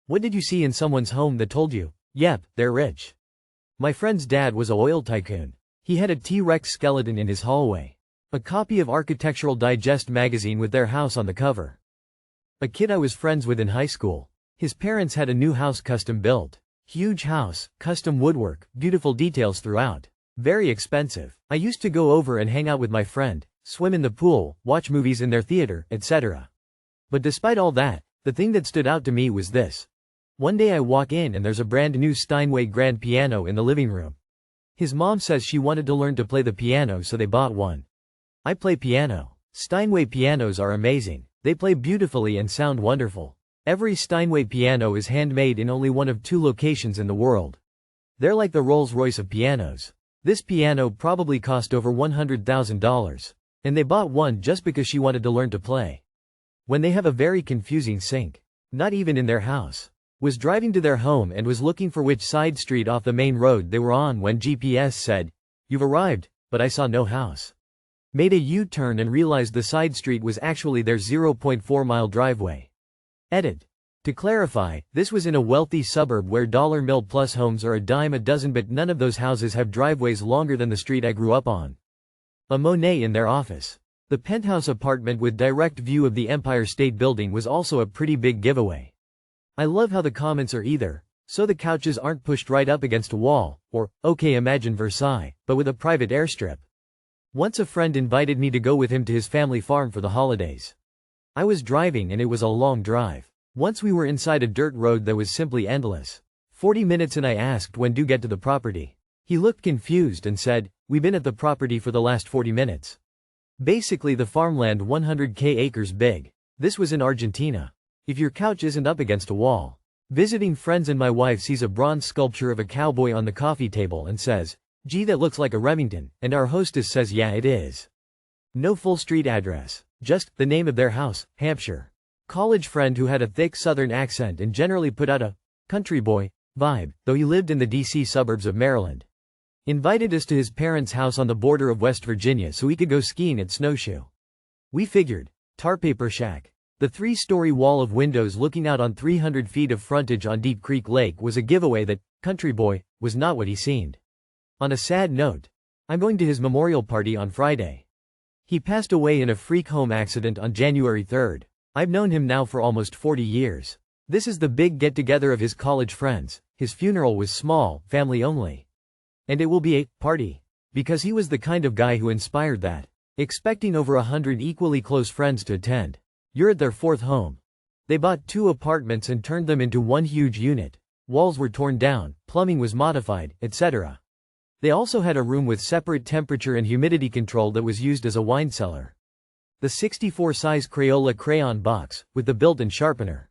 What did you see in someone's home that told you, yep, they're rich? My friend's dad was an oil tycoon. He had a T-Rex skeleton in his hallway. A copy of Architectural Digest magazine with their house on the cover. A kid I was friends with in high school. His parents had a new house custom built. Huge house, custom woodwork, beautiful details throughout. Very expensive. I used to go over and hang out with my friend, swim in the pool, watch movies in their theater, etc. But despite all that, the thing that stood out to me was this. One day I walk in and there's a brand new Steinway grand piano in the living room. His mom says she wanted to learn to play the piano, so they bought one. I play piano. Steinway pianos are amazing. They play beautifully and sound wonderful. Every Steinway piano is handmade in only one of 2 locations in the world. They're like the Rolls-Royce of pianos. This piano probably cost over $100,000. And they bought one just because she wanted to learn to play. When they have a very confusing sink. Not even in their house. Was driving to their home and was looking for which side street off the main road they were on when GPS said, "You've arrived," but I saw no house. Made a U-turn and realized the side street was actually their 0.4-mile driveway. Edit. To clarify, this was in a wealthy suburb where $1 plus homes are a dime a dozen, but none of those houses have driveways longer than the street I grew up on. A Monet in their office. The penthouse apartment with direct view of the Empire State Building was also a pretty big giveaway. I love how the comments are either, so the couches aren't pushed right up against a wall, or, okay, imagine Versailles, but with a private airstrip. Once a friend invited me to go with him to his family farm for the holidays. I was driving and it was a long drive. Once we were inside a dirt road that was simply endless. 40 minutes, and I asked when do you get to the property. He looked confused and said, "We've been at the property for the last 40 minutes. Basically the farmland 100k acres big. This was in Argentina. If your couch isn't up against a wall. Visiting friends and my wife sees a bronze sculpture of a cowboy on the coffee table and says, "Gee, that looks like a Remington," and our hostess says yeah it is. No full street address. Just the name of their house, Hampshire. College friend who had a thick southern accent and generally put out a country boy vibe, though he lived in the DC suburbs of Maryland. Invited us to his parents' house on the border of West Virginia so we could go skiing at Snowshoe. We figured, tar paper shack. The 3-story wall of windows looking out on 300 feet of frontage on Deep Creek Lake was a giveaway that country boy was not what he seemed. On a sad note, I'm going to his memorial party on Friday. He passed away in a freak home accident on January 3rd. I've known him now for almost 40 years. This is the big get-together of his college friends. His funeral was small, family only. And it will be a party. Because he was the kind of guy who inspired that. Expecting over 100 equally close friends to attend. You're at their 4th home. They bought 2 apartments and turned them into one huge unit. Walls were torn down, plumbing was modified, etc. They also had a room with separate temperature and humidity control that was used as a wine cellar. The 64 size Crayola crayon box, with the built-in sharpener.